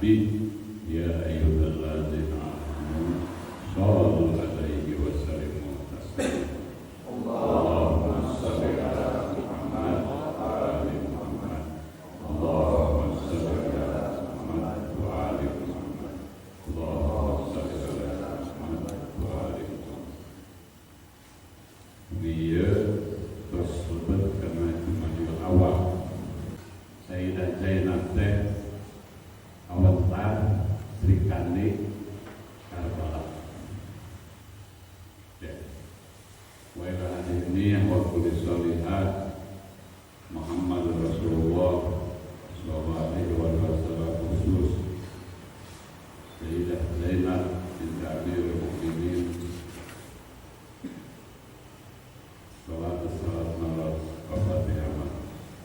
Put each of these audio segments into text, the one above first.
Nabi, ya ayyuhalladzina amanu shallu alaihi wa sallimu taslima. Allahumma shalli ala Muhammad wa ali Muhammad. Allahumma shalli ala Muhammad wa ali Muhammad. Allahumma shalli ala Muhammad wa ali Muhammad. Dia tersebut karena Jumadil Awal. Sayyidah Zainab teh Awantar Sri Kandi Karbala. Ya. Wa ila hadhihi wa kulli sholihat Muhammad Rasulullah sallallahu alaihi wasallam khusus Sayyidah Zainab binti Amirul Mukminin. Salat malam Fatihah.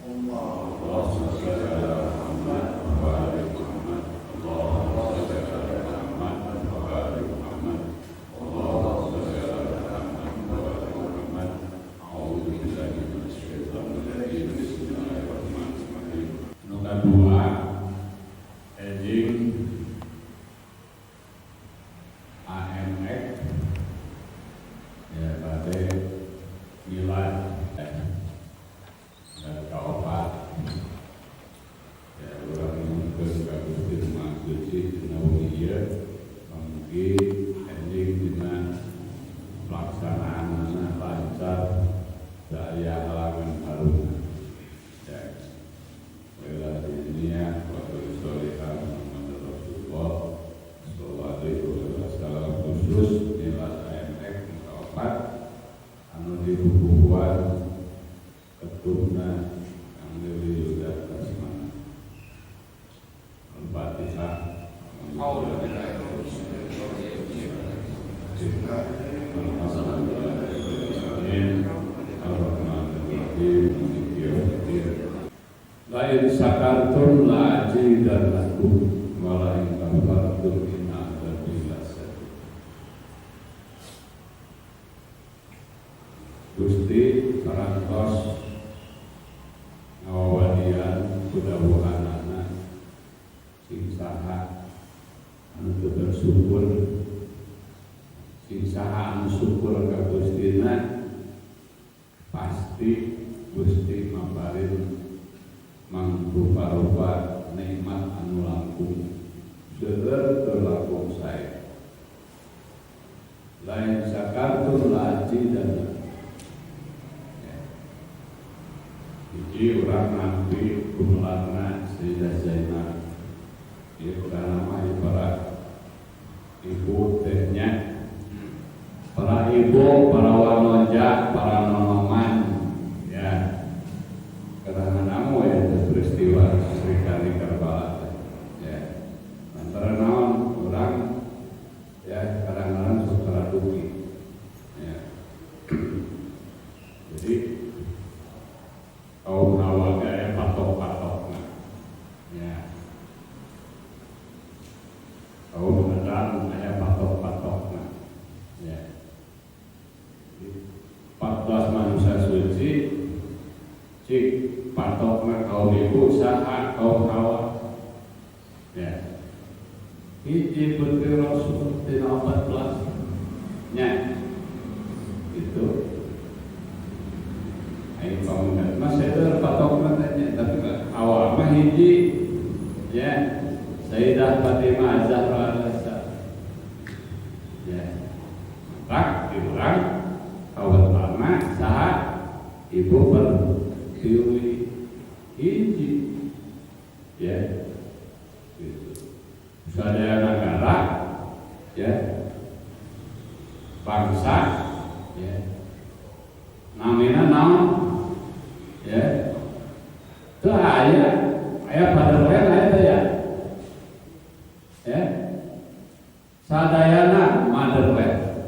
Allahumma shalli ala Muhammad wa ali Muhammad. Allahumma shalli ala Muhammad wa ali Muhammad. Allahumma shalli ala Muhammad wa ali Muhammad. A'udzu billahi minasy syaithanir rajim. Bismillahirrahmanirrahim. Nomor 2 Ejing AMX ya pada nilai dan kaopat ya orang mungkin Gusti Maha Suci Nawiyah manggi ending dengan pelaksanaan lancar daya halangan harum ya wala dunia wa sholihan Muhammad Rasulullah sallallahu alaihi wasallam khusus nilai AMX kaopat anu dibubuhan keturna yang dari Yuda Kasmana Al-Fatihah. Lain sakartum la ajidan lakum wa la in kafartum inna adzabi lasadid. Gusti parantos ngawadian kudawahanana sing saha anu bersyukur sing saha anu syukur ka Gustina pasti Gusti maparin mangrupa-rupa nikmat anu langkung seueur terlakung sae. Lain sakartum la ajidan jadi orang nanti kumlarna Sayyidah Zainab itu nama ibarat ibu tehnya para ibu, para wanita, para nonoman ya karena namu ya peristiwa Sri Kandi Karbala ya antara naon orang ya kadang-kadang suka duki ya jadi kaum Hawa kayak patok-patoknya ya kaum Adam kayak patok-patoknya ya 14 manusia suci cik patoknya kaum ibu saha kaum Hawa ya hiji putri Rasul tina 14 nya itu ayo bangunan masih ada patok matanya tapi awal mah hiji ya Sayyidah Fatimah Zahra Al-Asad ya tak diurang kawan lama saha ibu bertiwi hiji ya gitu sadaya negara ya bangsa ya namina naon ya itu ayah pada lain ayah ya sadayana motherland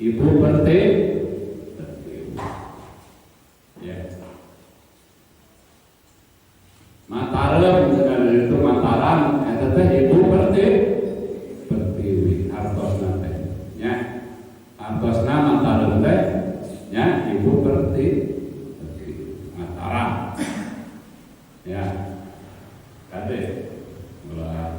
ibu bertiwi ya Mataram misalnya itu Mataram itu ibu bertiwi artosna teh ya artosna Mataram teh ya ibu bertiwi Mataram ya kade ulah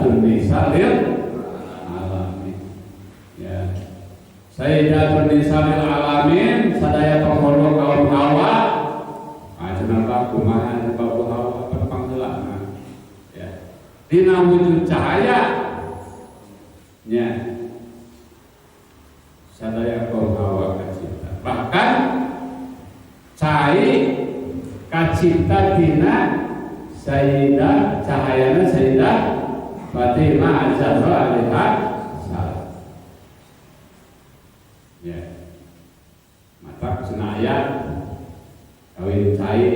Sayyidatun Nisa'il Alamin. Ya. Sayyidatun Nisa'il Alamin sadaya penghulu kaum Hawa. Ajenapa kumaha babu Hawa perpanggeulana. Ya. Dina wujud cahaya nya sadaya kaum Hawa kacipta. Bahkan cai kacipta dina Sayyidah cahayana Sayyidah Fatimah Az-Zahra alaiha salam. Ya. Mata cenaya kawin cai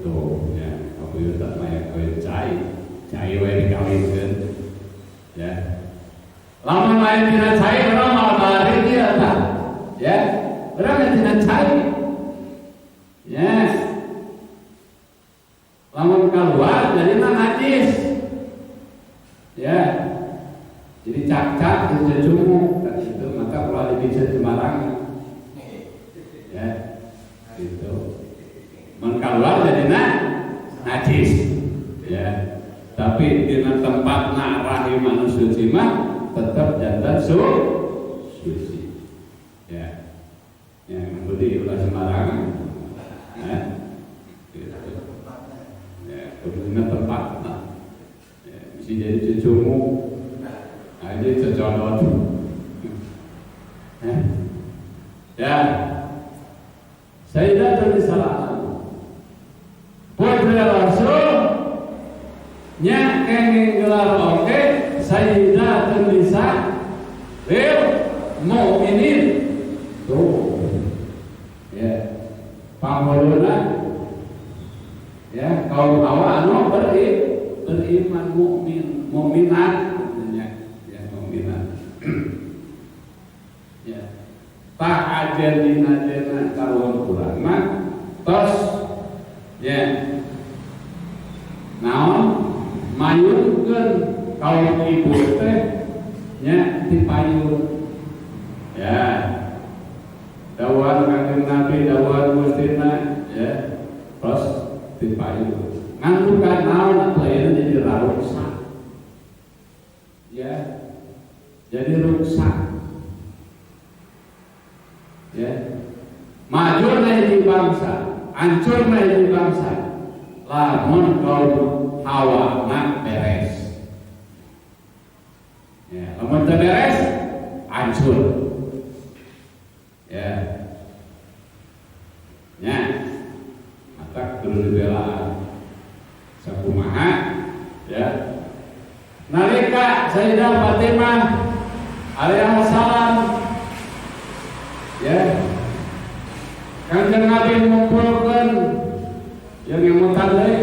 tuh ya, kabuyut maya kawin cai wae dikawinkeun. Ya. Lamun lain dina cai urang malah bari dia tah. Ya. Urang dina cai. Ya. Lamun keluar jadi najis. Ya. Jadi cak-cak dijejumuk dan itu maka kalau dipijet sembarangan. Ya. Gitu. Mun keluar jadi najis. Ya. Tapi di tempatna rahim manusia suci mah tetap jantan suci. Ya. Yang budi ulah sembarangan. Ya. Kemudian tempat, ya, bisa jadi cucumu, nah ini cocok, ya, Sayyidatun Nisa'il Putri Rasul, nya kenging gelar oke, Sayyidatun Nisa'il Mu'minin, tuh, ya, panguluna. Ya, kaum Hawa anu beriman mukminat katanya, ya mukminat. Ya. Tak ajalina dina karuan kurang mah tos ya. Naon mayungkeun kaum ibu teh nya dipayung. Ya. Dawuhan Kanjeng Nabi dawuhan Gustina ya. Tos dipayung ngantukan naon atuh ayeuna jadi ruksak. Ya. Jadi ruksak. Ya. Maju di bangsa, hancur di bangsa. Lamun kaum Hawa na beres. Ya, lamun teu beres hancur. Ya. Ya. Maka kudu dibela sakumaha ya. Nalika Sayyidah Fatimah alaiha salam ya Kanjeng Nabi ngumpulkeun yang mutan deui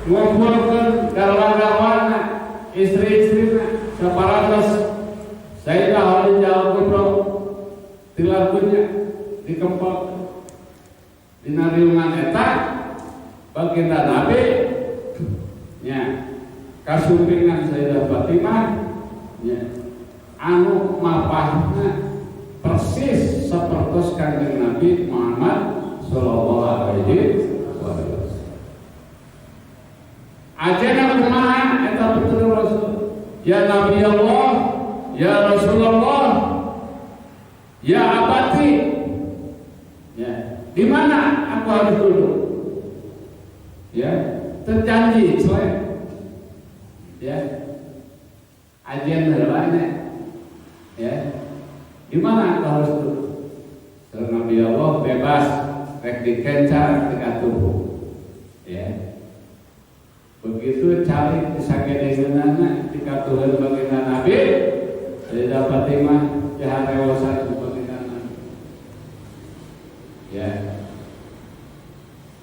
ngumpulkeun garwa-garwana istri-istrina saparatos Sayyidah Khadijah al-Kubra dilakunya dikempel dina riungan eta baginda Nabi nya kasupingan Sayyidah Fatimah nya anu mapahna persis sapertos Kanjeng Nabi Muhammad sallallahu alaihi wasallam. Ajena kumaha eta putri Rasul? Ya Nabi Allah, ya Rasulullah, ya abati. Ya, di mana aku harus duduk? Ya, terjanji soe. Ya. Ajian heulanya. Ya. Di mana aku harus duduk? Karena Nabi Allah bebas rek dikencar dikatuh. Ya. Begitu cari disagedeunana dikatuheun baginda Nabi, Sayyidah Fatimah jaharewasan baginda Nabi. Ya.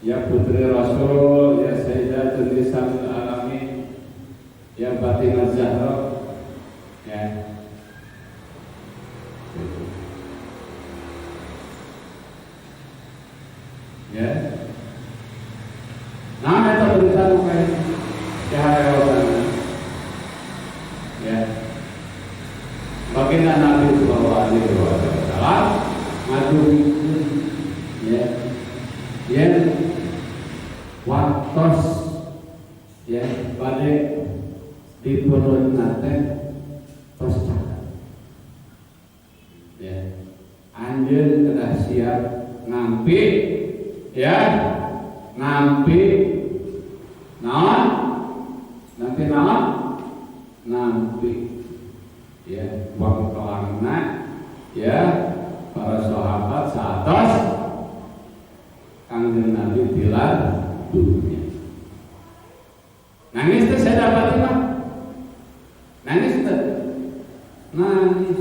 Ya putri Rasul, ya Sayyidatun Nisa'il Alamin, ya Fatimah Zahra. Ya. Ya. Nah, eta berita kayak jaharewasan. Ya. Baginda Nabi sallallahu alaihi wasallam ngatur ya. Ya. Waktos ya pada dipun mulut nate tos cakap. Ya, anjeun kedah siap nampi, ya, nampi, naon, nampi, ya, wangkelangna, ya, para sahabat saatos Kangjeng Nabi tilar dunia. Nangis tuh saya dapat imam. Nangis tuh, nangis.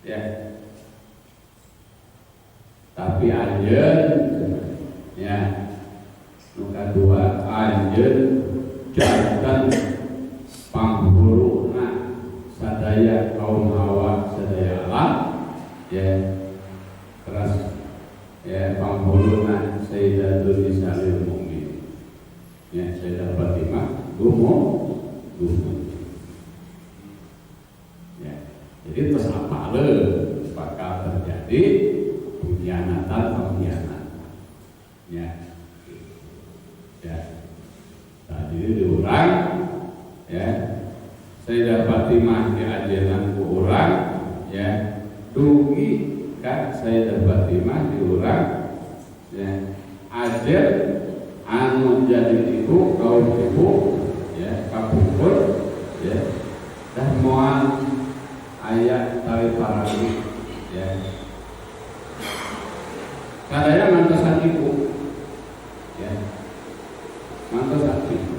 Ya. Tapi anjeun, ya, nuka dua anjeun jantan panghuluna sadaya kaum Hawa sadaya alam, ya, terus ya panghuluna Sayyidatul Nisail Mu'min, ya, Sayyidah Fatimah gumo, ya, jadi terus apa le bakal terjadi pengkhianatan, ya, ya, tadi diurang, ya, Sayyidah Fatimah diajenan ku urang, ya, dugi kan Sayyidah Fatimah diurang, ya, ajer anu jadi ibu kaum ibu, ya, kapungkur, ya, dan moal ayat tali paragi, ya, kadaya mantosan ibu, ya, mantosan ibu,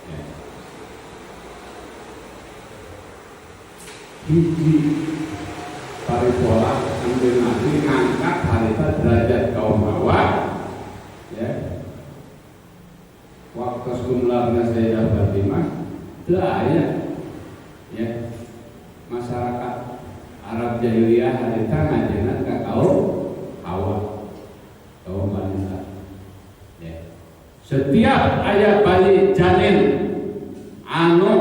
ya, hiji paripola Kanjeng Nabi ngangkat harita derajat kaum Hawa, ya, waktu sumlarnya Sayyidah Fatimah teu aya, ya, masyarakat Arab jahiliyah harita ngajengan ka kaum Hawa, kaum wanita, ya. Setiap aya bayi janin anu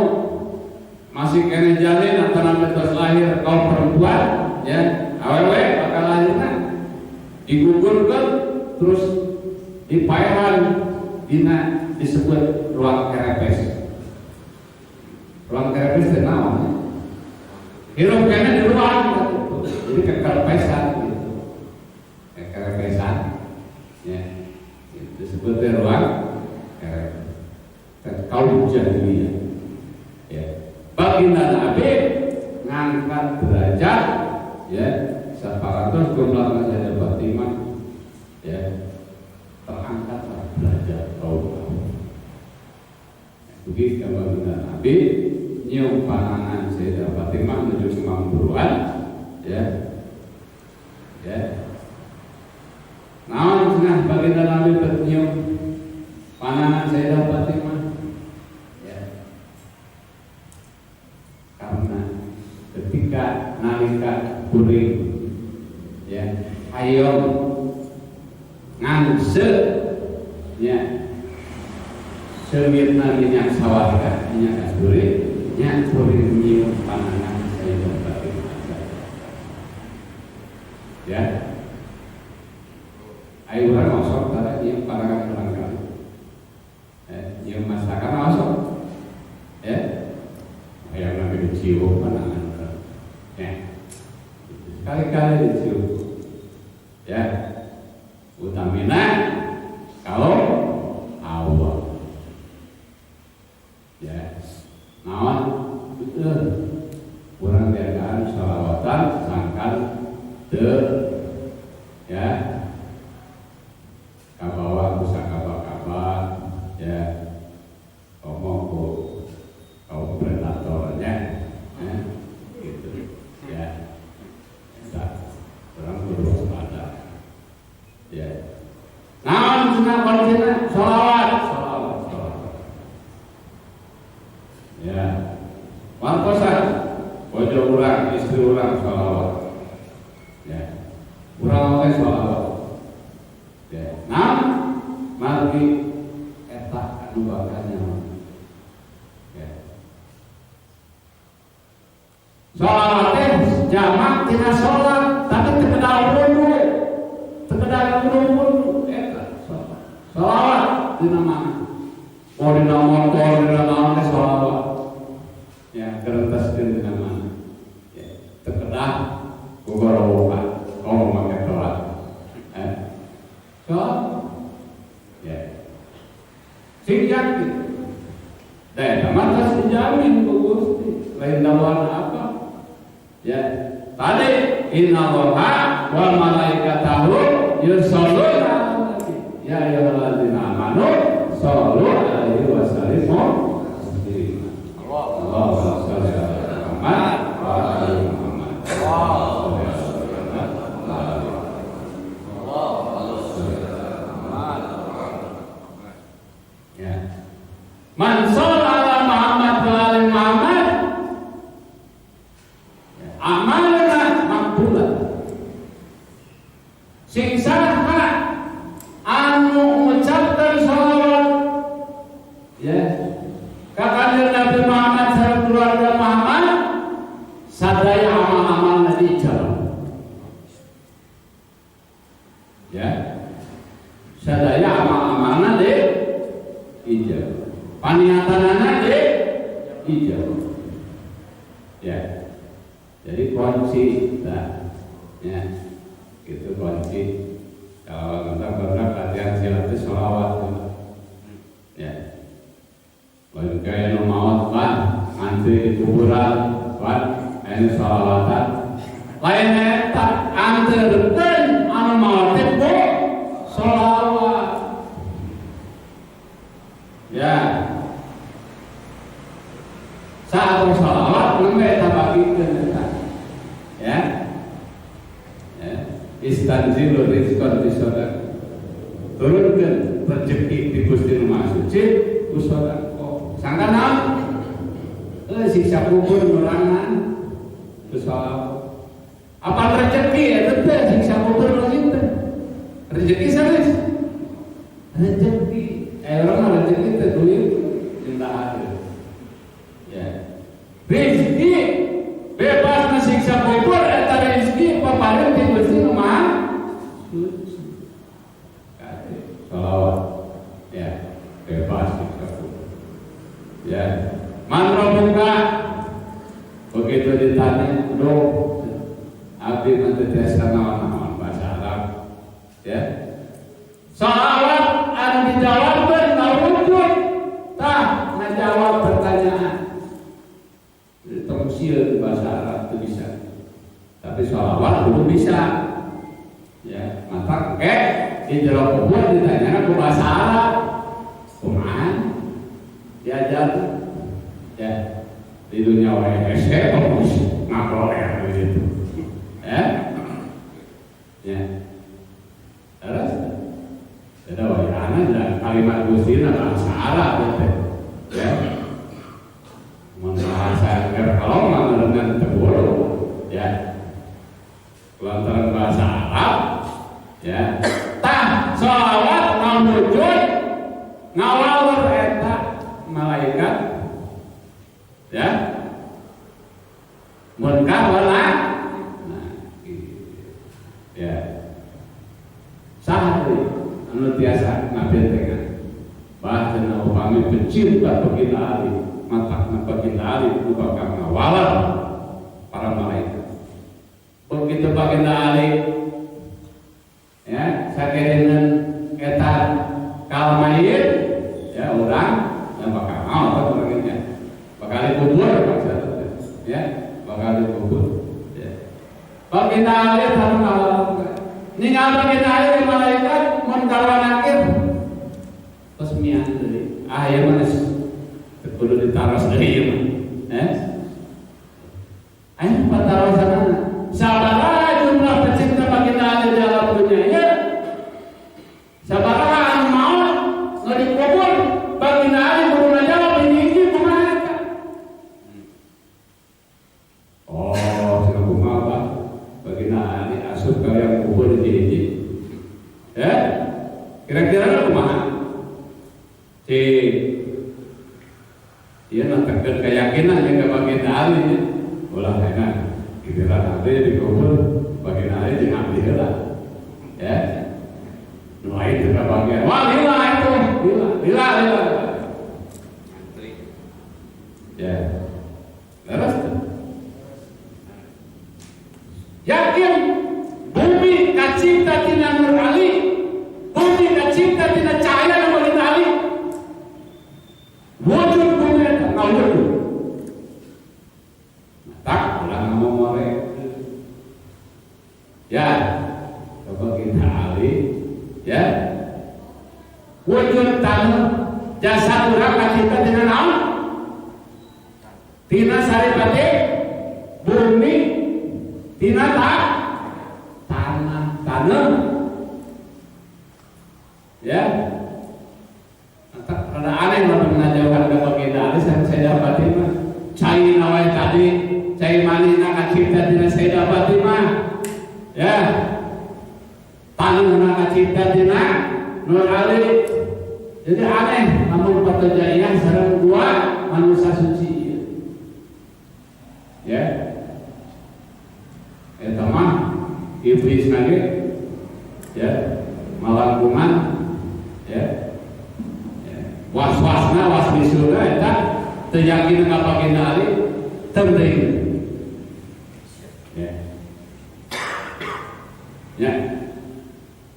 masih kena janin atau namanya terus lahir kaum perempuan, ya, awewe bakal lahirna digugurkeun terus dipaehan dina disebut ruang kerepes. Ruang kerepes teh naon? Hirup kena di ruang gitu. Jadi kekerepesan gitu. Kekerepesan, ya, disebut ruang kerepes. Kaum jahiliyah, ya. Baginda Nabi ngangkat derajat, ya, separatus jumlah Sayyidah Fatimah, ya, terangkatlah derajat kaum. Begitu baginda Nabi nyium panangan Sayyidah Fatimah menuju kemampuan, ya, ya. Naon cenah baginda Nabi nyium panangan Sayyidah Fatimah, ya, karena ketika nalika kuring, ya, hayong ngangse, ya, semirna minyak sawarga minyak asuri, nya kuring nyium panangan Sayyidah Fatimah, ya. Ayo urang osok tara nyium panangan barangkali, nyium masakan osok, ya. Ayo nabi dicium panangan, ya, kali-kali dicium, ya, utamina kaum Hawa, ya, naon betul kurang diadaan sholawatan sangkan teu, ya, kabawa kusakaba-kaba, ya, ngomong ku kaum predatornya, gitu, ya, orang perlu waspada, ya. Naon cenah kondisina sholawat, ya. Markosan bojo urang, istri urang sholawat, ya. Urang oge sholawat, ya. Nah, margi eta anu bakal nyaman, ya. Sholawat teh jamak tina sholat, tapi tekedal wudu, eta sholawat dina mana? Oh dina motor, dina dijamin ku Gusti. Lain dawuhan apa? Ya, tadi innallaha wa malaikatahu yusholluna 'alan nabi. Ya ayyuhalladzina amanu shollu 'alaihi wa sallimu taslima. Allahumma shalli 'ala Muhammad wa 'ala ali Muhammad. Man sholla 'ala Muhammad wa 'ala Muhammad amalna makbulah. Sing saha anu ngucapkeun shalawat ya ka kanjeng Nabi Muhammad sareng keluarga Muhammad, sadaya amal-amalna diijabah. Ya. Sadaya amal-amalna diijabah. Paniatanana diijabah. Ya. Jadi kunci, nah, ya, itu kunci. Kalau kita pernah latihan silat itu sholawat, ya. Lalu kayak nomawat kan, antri di kuburan, kan, ini sholawatan. Lainnya tak anterkan anu mawat itu sholawat, ya. Saat sholawat, nggak tabakikan. Ya, ya. Istanzilul rizqan bisadaqah. Turunkan rezeki di Gusti Rumah Suci ku sedekah. Sangkana siksa kubur nurangan ku sholawat. Apa rezeki eta teh siksa kubur lagi teh. Rezeki sanes. Rezeki orang rezeki teh duit cinta ada. Ya. Rezeki bebas siksa kubur eta rezeki papareun ti Gusti Rumah Suci. Kate sholawat ya bebas siksa kubur. Ya, man rabbuka begitu ditanya, "Duh, abdi nanti tes naon-naon bahasa Arab." Ya. Sholawat anu dijawabkeun wujud tah ngajawab pertanyaan. Tafsir bahasa Arab itu bisa, tapi sholawat belum bisa. Ya, maka di jero kubur ditanya ku bahasa Arab, kumaha diajar ya di dunia WSG fokus ngakoler begitu. Ya, ya, terus ada wayana dan kalimat Gusti bahasa Arab gitu. Ya. Bahasa kalau dengan tegur ya lantaran bahasa Arab ya tah sholawat mawujud ngawalur eta malaikat ya mun kawala nah ya sahari anu tiasa ngabentengan bahasa upami pecinta baginda Ali mata baginda Ali itu bakal ngawalan para malaikat. Begitu baginda Ali ya sakedeungan eta kalmayit ya orang yang bakal mau orangnya bakal dikubur maksudnya ya bakal dikubur ya. Baginda Ali sareng ngawalan ningal baginda Ali malaikat mun kawanakeun terus mian deui aya manes kudu ditaros deui mah. Ayo patarosan sabaraha jumlah pecinta baginda Ali dalam dunia. Sabaraha anu mau nu dikubur baginda Ali kudu jawab ini kumaha. Oh, sing kumaha baginda Ali asup ka yang kubur hiji-hiji. Ya? Kira-kira kumaha? Dia nantikan keyakinan yang ke bagian Ali ulah enak giliran Ali dikubur bagian Ali diambil lah ya mulai itu ke bagian wah lila itu lila ya terus yakin bumi kacipta tina Nur Ali bumi kacipta tina cahaya bagian Ali wujud bumi wujud Jasa urang kacipta tina naon? Tina saripati bumi, tina tanah. Ya. Rada aneh lah menajauhkan ke baginda alis yang saya dapati mah. Cai nawai tadi, cai manina kacipta tina saya dapati mah. Ya. Tanah kacipta tina Nur Ali. Jadi aneh, namun patojaiyah sareng dua manusia suci. Ya, eta mah iblis nage, ya, malangkungan, ya, was-wasna was di surga eta teu yakin ka baginda Ali teuing. Ya,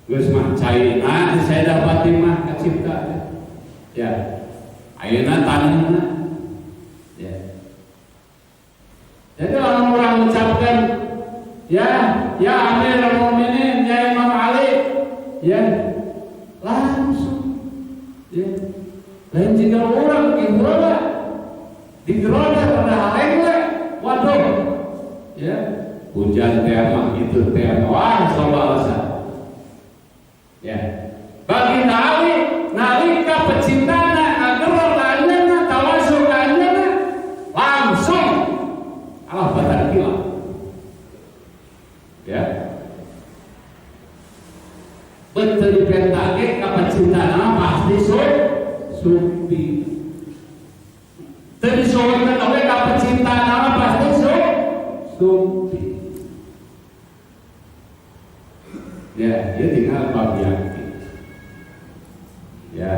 geus mah caina saya dapati mah kacipta. Ya, ayeuna tanahna. Ya. Jadi orang mengucapkan ya Amirul Mukminin, ya Imam Ali, ya langsung, ya lain jika orang digeroda pada halengwe, waduh, ya hujan tema itu tema, wah sobalasan, ya baginda Ali nalika pecintana agerol kanjana tawasul kanjana langsung Allah badan hilang. Ya. Betul dipentake kapacintana pasti supi. Tadi soalnya kawe kapacintana pasti supi. Ya, dia tinggal bagian. Ya,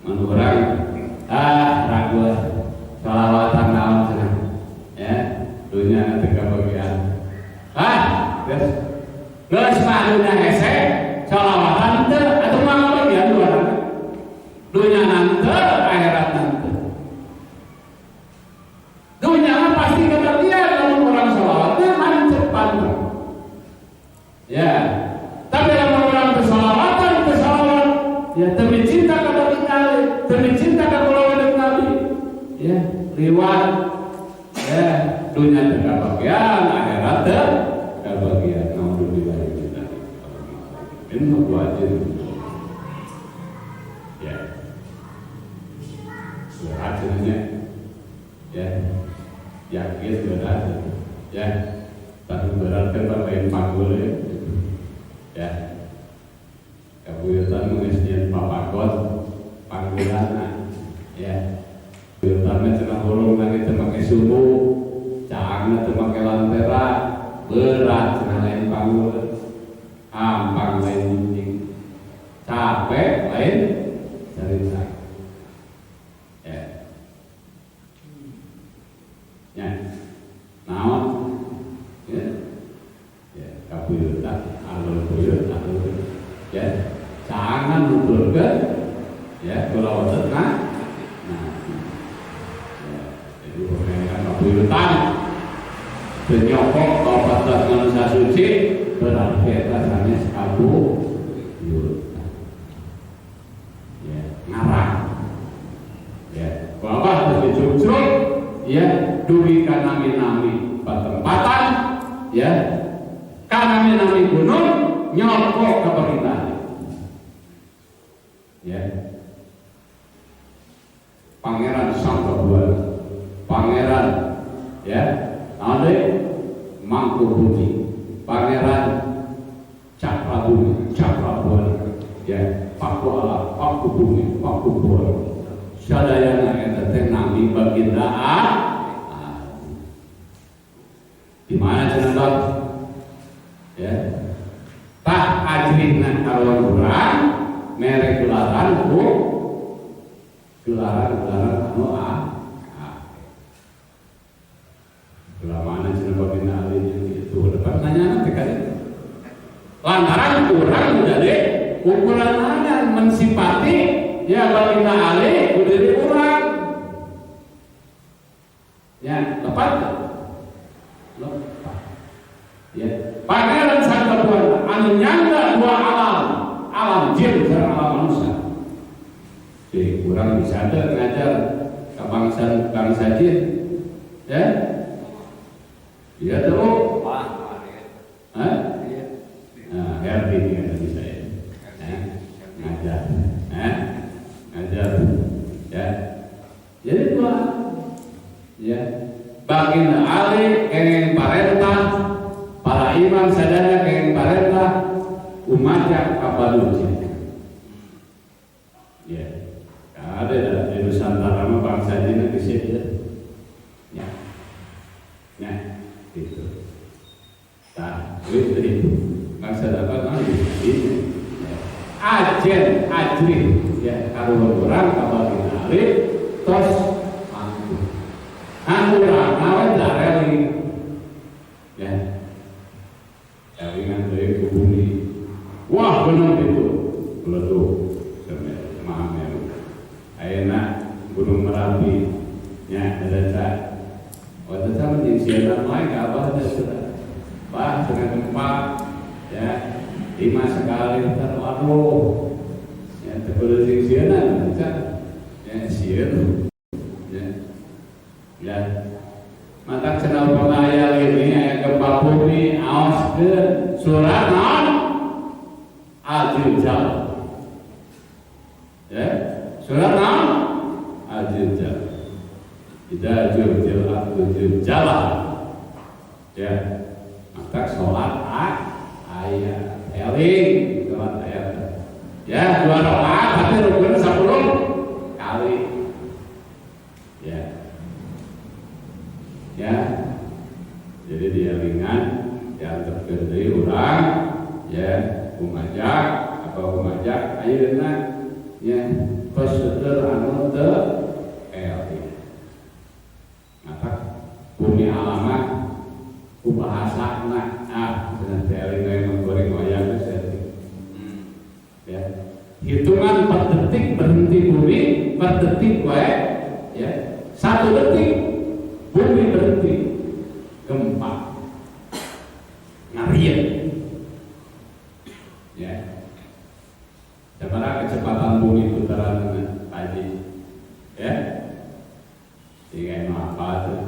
menurang ragu salawatan naon cenah. Ya, dunia teka bagian. Geus mah dunia hese salawatan teu atuh mah bagian luar. Dunia nanteu akhirat nanteu. Dunia mah pasti kebagian lamun orang salawatnya mantep panjang. Ya, tapi lamun orang bersalawatan ya demi cinta kepada Nabi, demi cinta kepada Nabi, ya riwayat, ya dunia terbagian, akhirat terbagian. Alhamdulillah kita. Ini wajib. Ya, berhasilnya, ya, yakin berhasil, ya, tapi berarti bermain panggul ya. Kabuyutan mengisdian papakot panggilan ya kabuyutannya cenah bolong lagi terpakai suhu cangnya terpakai lantera berat cenah lain panggul ampang lain gunjing capek lain cerita ya naon ya kabuyutan alul buyut alul ya jangan nuturkeun ya kelawatan nah ya jadi pemerintahan kabuyutan penyokok kabupaten manusia suci berarti eta sanes kabuyutan ya ngarang ya bapak terus dicuk ya duwi ka nami-nami patempatan ya ka nami-nami gunung nyokok ka pemerintahan ya Pangeran Sanggabuana, Pangeran ya Ade Mangkubumi, Pangeran Cakrabuana, ya Pakuala, Pakubumi, Pakubuana, sadayana eta teh nami baginda di mana cenah ya tak ajrihna kawan urang merek gelaran ku gelaran anu Gelamana cenah baginda Ali itu depan nanya nanti kali lantaran kurang jadi ukuran mana mensipati ya baginda Ali berdiri kurang ya lepas ya Pangeran Sanggabuana anu nyangga dua alam jin dan alam manusia Jadi kurang bisa ada ngajar ke bangsa jin, ya? Iya tuh. Hah? Nah, RT ini kata saya, ngajar, ngajar, ya. Jadi tua, ya. Baginda Ali kenging parentah, para imam sadaya kenging parentah, umatnya kapaluci. Ya, ada di Nusantara mah bangsa jin di sini, ya, ya, gitu. Nah, itu bangsa dapat ini, ajen, ajri, ya, kalau orang Baginda Ali, tos anggur, angguran, nawan dareli, ya, jaringan dari bumi, wah benar itu, meletup. Ayeuna Gunung Merapi nya ada waktu itu menjadi siaran lain abah ada sudah bah dengan gempa ya 5 sekali terlalu ya terlalu siaran bisa ya siaran ya mata cenah pengayal ini aya gempa bumi awas ke surat non Al-Jilzal ya surat nam Al-Jilzal tidak Jilzal ya maka sholat ayat eling sholat ayat ya 2 rakaat tapi rukun 10 kali ya jadi dielingan yang terkendali orang ya umajak ayeuna ya prosedur anu teu ngatak bumi alamat ku bahasana cenah teh eling menggoreng wayang ya hitungan per detik berhenti bumi per detik wae ya 1 detik bumi berhenti gempa ngarieu ya seberapa kecepatan bumi putaran pagi ya tiga apa tuh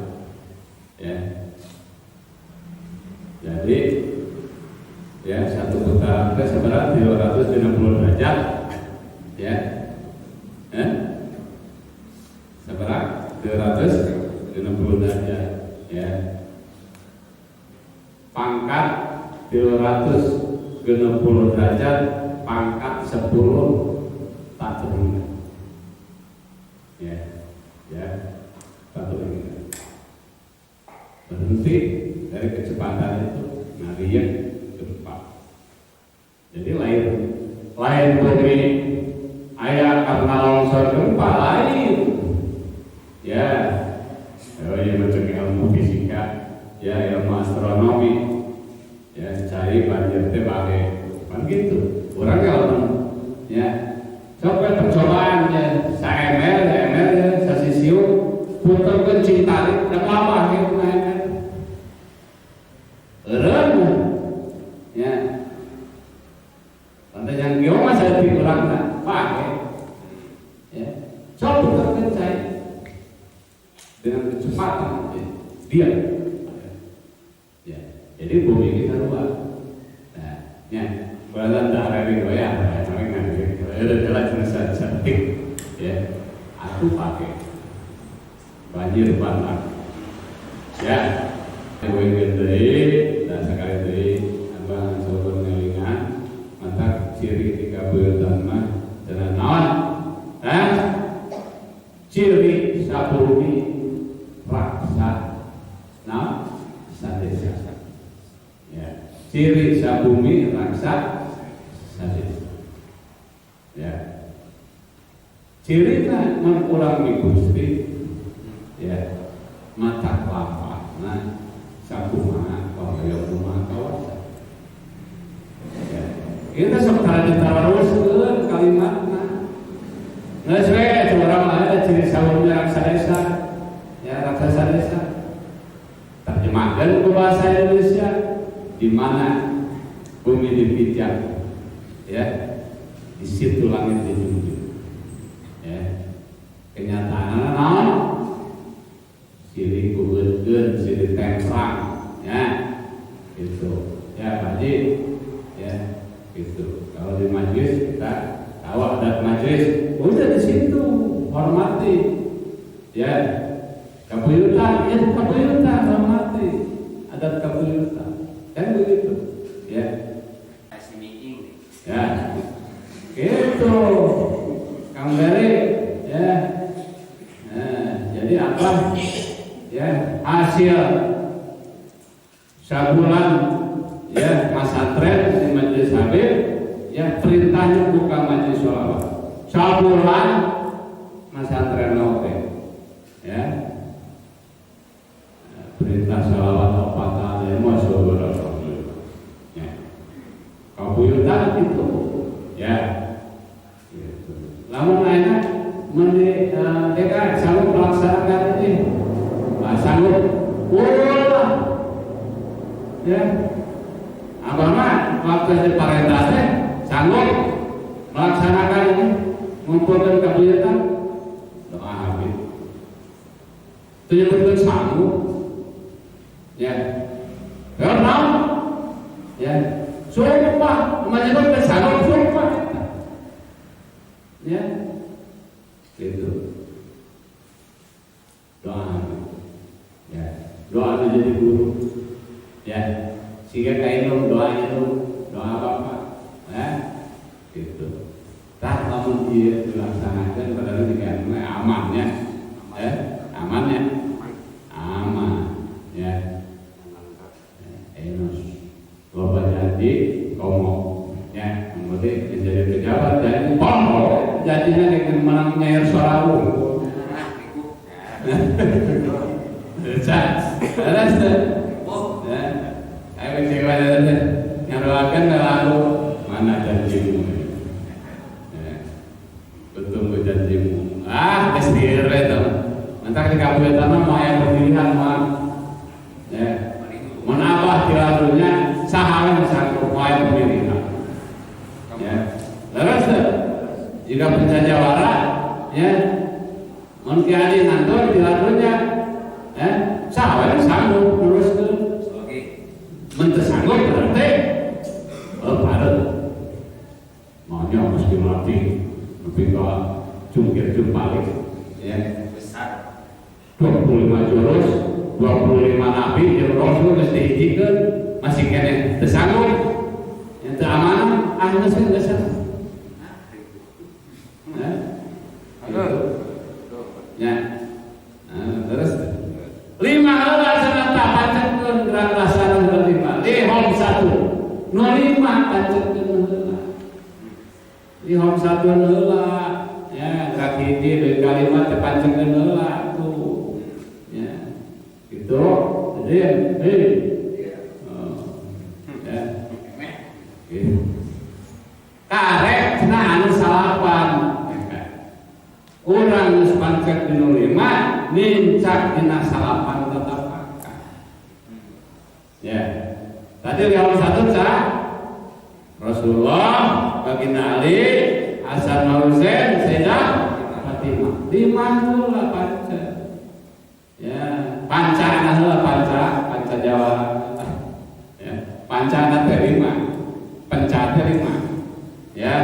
ya jadi ya 1 putaran ke seberapa 360 derajat ya seberapa 360 derajat ya pangkat 360 derajat pangkat 10 tak terhingga ya tak terhingga berhenti dari kecepatan itu ngarian gempa jadi lain bumi ayah karena longsor gempa lain ya macam ilmu fisika ya ilmu astronomi ya cari banjir teh pakai kan gitu orang kalau ya coba percobaan ya ml ya sasisiu putar kencing tarik dan apa gitu ml ya nanti yang gimana saya kurang pakai ya coba putar kencing dengan kecepatan dia ya jadi bumi kita luas nah ya badan darah ini ya, ada jelas cantik, ya, aku pakai banjir bandang, ya, dan sekali dari abang sobat ngelingan, mata ciri 3 bulan mah jalan naon, ciri sabumi raksa, naon, sadesa, ya, ciri sabumi raksa. Ya, cirinya mengurangi Gusti, ya, mata kelapa, sakumaha, kaya rumah kawasan. Ya, kita sementara ditawaruskeun kalimatna, nggak sesuai orang lain ciri sabumnya raksa desa, ya raksasa desa. Terjemahkan ke bahasa Indonesia, di mana bumi dipijak, ya, di situ langit dijunjung. ya kenyataannya naon silih kueutkeun silih temprang ya gitu ya Pak Haji ya gitu. Kalau di majelis kita tahu adat majelis udah di situ hormati ya kabuyutan ya kabuyutan hormati adat kabuyutan kan begitu ya ya gitu Kang Beri ya jadi apa ya hasil sabulan ya masantren di majelis Habib ya perintahnya buka majelis sholawat sabulan masantren oke ya perintah sholawat opatan ya masyaallah ya kabuyutan itu ya gitu. Lamun ayeuna meni DKI sanggup melaksanakan ini sanggup ulah ya abah mah waktu di parentah teh sanggup melaksanakan ini ngumpulkan kabuyutan doa Habib itu yang betul sanggup ya karena ya sumpah menyebut sanggup sumpah ya gitu doa Habib ya doa itu jadi guru ya sehingga kainu doa itu doa bapak ya gitu tak namun dia dilaksanakan padahal jika aman ya aman ya aman ya enos loba jadi komo ya kemudian menjadi pejabat jadi pondok jadinya dengan menang nyair sorawu terus ya ayo kecewa dan ngaruakan lalu mana janjimu betul janjimu kestir itu nanti di kabuyutan mau yang pemilihan mah ya menambah tiladunya sahalan sanggup mau yang pemilihan ya terus jika penjajawara ya mungkin ada nantor tiladunya ya sahalan sanggup terus mentesanggup berarti padat maunya mesti mati tapi kalau cungkir balik ya besar 25 jurus 25 nabi yang rasul mesti dihijikan masih kena tersanggup yang teraman masih besar ya terus 5 heula sanata pancekeun gerak lasaran 5 lihom 1 nu 5 pancekeun heula lihom 1 heula ya gerak hiji deui kalimat teh pancekeun heula tuh ya gitu jadi ya gitu karek cenah anu salapan urang geus pancet dinu 5 nincak dina salapan tetap makan ya tadi lihom 1 cah Rasulullah baginda Ali Hasan Husain Sayyidah Fatimah 5 heula pancet ya pancana heula panca Jawa ya pancana teh 5 penca teh 5 ya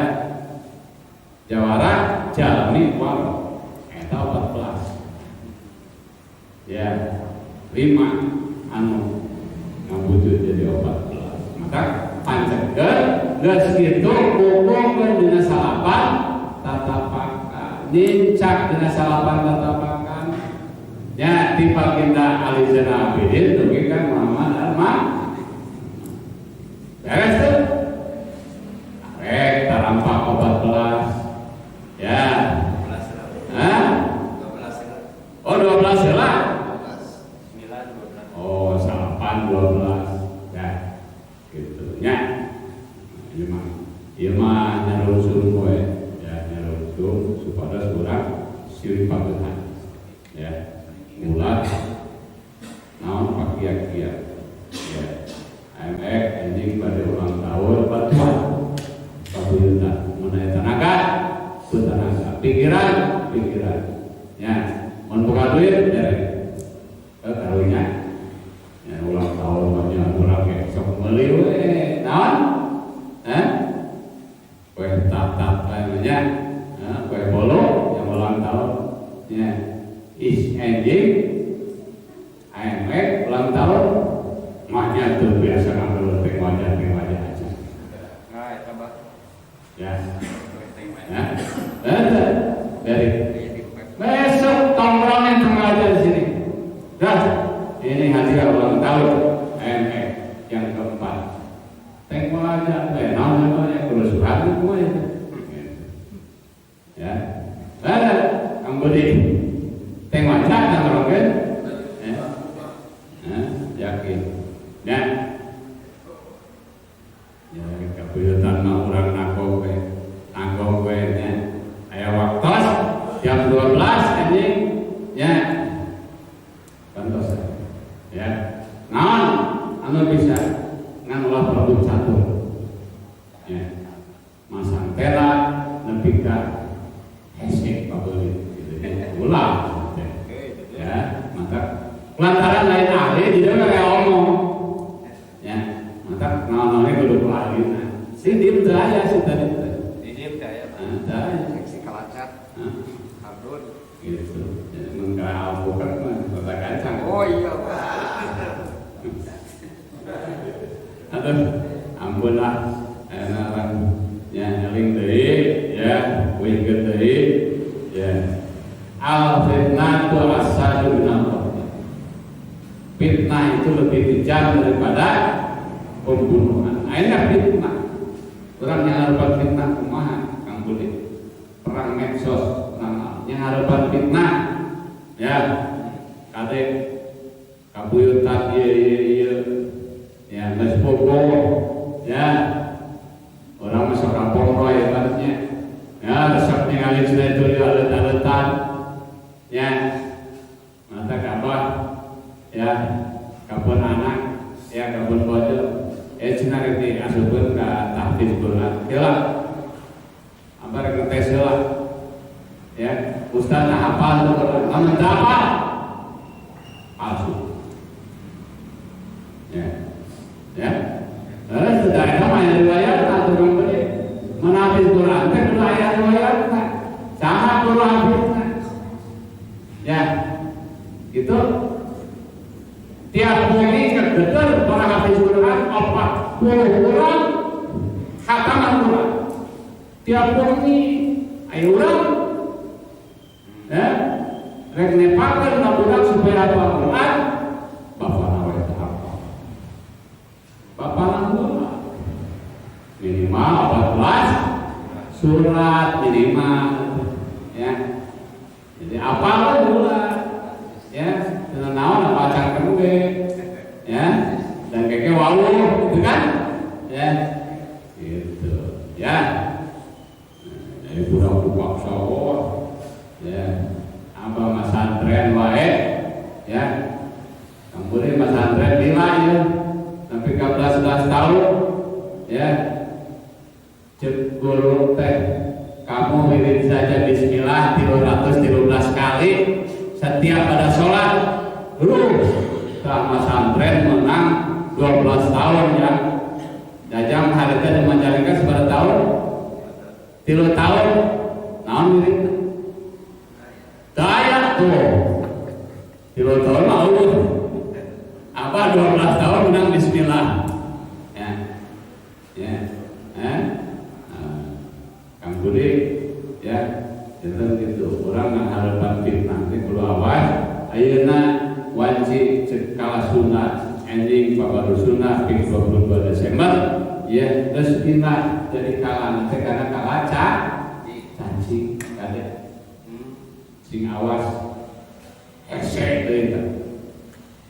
Jawara jalmi waro eta 14 ya 5 anu ngabujud jadi 14 maka pancekeun geus kitu kumpulkeun dina salapan tatapakan nincak dina salapan tatapakan ya di baginda Ali Zainal Abidin dugi kan Muhammad Arman beres tuh rek tarampak 14 ya oh 12 heula oh salapan 12 ya gitu nya ieu mah nyarusum poe ya nyarusum supados urang sieuy pabehan ya mulai naon pakiak-kiak ya AMX anjing pada ulang tahun batuan kabuyutan mun aya tenaga pikiran ulang tahun, maknya tuh biasa ngambil teh wajah aja. Nah, tambah. Ya. Dari besok tongkrongin sama aja di sini. Dah, ini hadiah ulang tahun yang keempat. Tengok aja, namanya kerusuhan semuanya. Ya, ada Budi, tengok aja nongkrongin. Yakin. Nah, ya kepiutan mah urang nangkong we nya. Aya waktos jam 12 anjing. Ya. Kantos. Ya. Naon anu bisa ngan ulah produk catur. Ya. Masang tela nepi ka hesek pabeuli gitu. Ulah. Ya, mantap. Lantaran lain ahli di dalam kayak omong, ya, mantap. Naon-naonnya kudu ahli. Si dim daya si tadi. Dim daya. Daya. Seksi kalacat. Abdul. Gitu. Mengkara alpukat mah kota kacang. Oh iya. Aduh, ampun lah. Enak ya nyaling deui, ya, wingkeun deui, ya. Al-fitnatu asadu minal fitnah itu lebih kejam daripada pembunuhan. Akhirnya fitnah. Orang yang harapan fitnah kumaha Kang Budi? Perang medsos, yang harapan fitnah. Ya, kade kabuyutan ieu ya geus bogo. Ya. Orang masuk kampung roy ibaratnya. Ya, resep ningali cenah itu alet-aletan. Ya. Mata kabah ya kabun anak ya kabun bojo cenah rek asupkeun ka tahfiz Quran heula apa rek tes heula ya ustaz hafal Quran lamun teu hafal palsu ya sudah eta mah riwayat atau kembali menafis Quran teh kudu aya riwayatna saha kudu hafizna ya gitu. Tiap hari kebetul para hafiz Quran 40 orang khataman Quran. Tiap hari ayo urang ya rek nepakeun ka budak supaya hafal Quran bapana we teu hafal. Bapana minimal 14 surat minimal ya. Jadi apa dulu ya naon apa cangkem ge ya dan keke wawu gitu kan ya gitu ya jadi budak-budak sawah ya apa masantren wae ya kemudian masantren lila ya sampai 11 tahun ya cek guru teh kamu wirid saja bismillah 313 kali setiap pada sholat. Sama santren menang 12 tahun ya. Jajang harita dan majalengka seberapa tahun? 3 tahun. Naon mirip? Daya tuh. 3 tahun mau. Apa 12 tahun menang bismillah. Ya. Ya. Kang Budi ya. Jangan gitu. Orang yang harapan fitnah itu perlu awas. Ayeuna wajib cekala sunat ending baru sunat di 22 Desember ya terus pindah jadi kalan teh karena kalaca caci kade sing awas hesek deui tah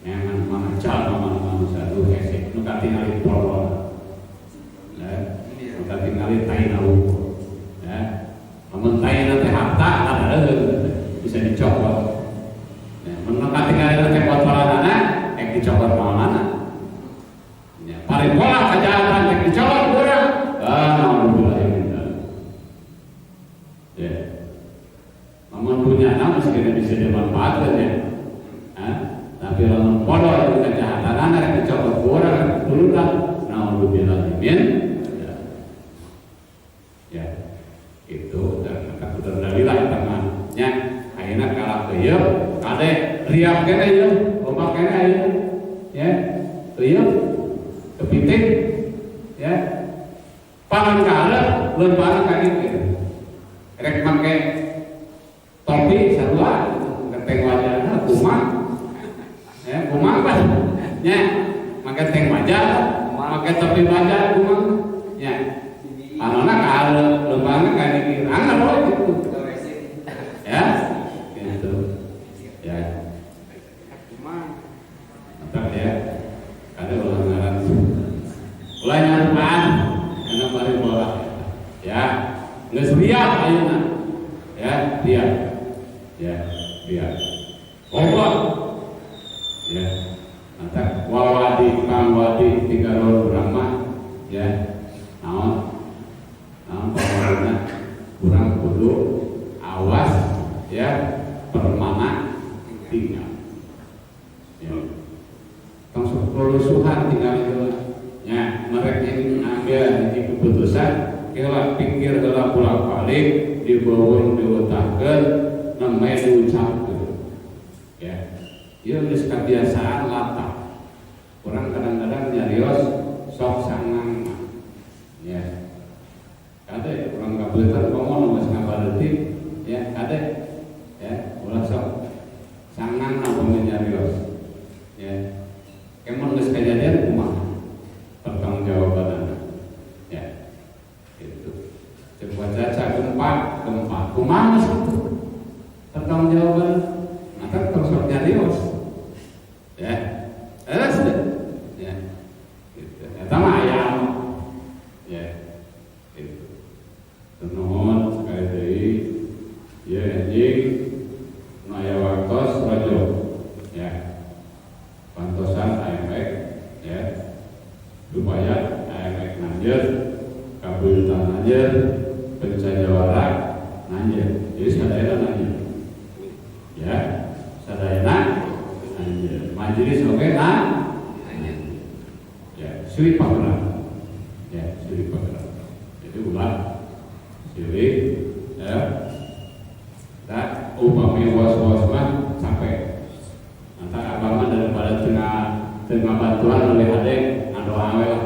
nyaman mana cal mana satu hesek nu katingali polon ya nu katingali taina ukur ya amun taina teh harta ada bisa dicopot. Menengah tinggal itu kotoran anak, yang dicopot mana? Ya, paling pola kejahatan yang dicopot kurang. Alhamdulillah ya. Ya, namun punya anak mesti bisa dimanfaatkan ya. Tapi lamun pola yang kejahatan anak yang dicopot kurang, dulu lah. Alhamdulillah ya. Ya, itu dan terkendali lah temannya. Akhirnya kalah ke kade riak kene ya, omak kene ya. ya, liuk, kepiting, ya, pangan kala, lembaran kaki gitu, rek make topi sarua, keteng wajahnya, kumang, ya, kumang pas, ya, make teng wajah, make topi wajah, kumang, ya, anona kala, lembaran kaki gitu, anggar loh gitu, ya, gitu, ya. Mantap ya, ada ulangan apaan? Karena mari bola, ya, nggak siap ayeuna, ya, siap, ya, siap, obat, ya, mantap, wawadi, pangwadi, tiga rol Brahma, ya, naon pokoknya kurang kudu awas, ya, permana tinggal. Ya. Langsung kerusuhan tinggal itu ya, mereka ini mengambil hiji keputusan kira pikir dalam bolak balik dibawa diutakkan namanya diucapkan ya, dia geus kebiasaan latah orang kadang-kadang nyarios sok sangang ya, kade orang kabulitan ngomong geus ngabaletik ya, kade ya, ulah sok sangang apa nyarios ya, kemun geus kejadian kumaha pertanggung jawaban ya, gitu. Coba caca gempa kumaha itu pertanggung jawaban, maka terus nyarios ya, terus ya, gitu. Eta mah ayam ya, gitu. Nuhun sekali deui ya anjing maya waktos rajo ya, pantosan AMX ya, supaya AMX nanjir, kabultan nanjir, pencajawara nanjir, jadi sadayana nanjir ya, sadayana nanjir, majelis oke nanjir ya, suri pageran ya, suri pageran, jadi ulah suri ya, tak upami was-was mah sampai antara abang daripada tengah bantuan oleh adek ando awe lah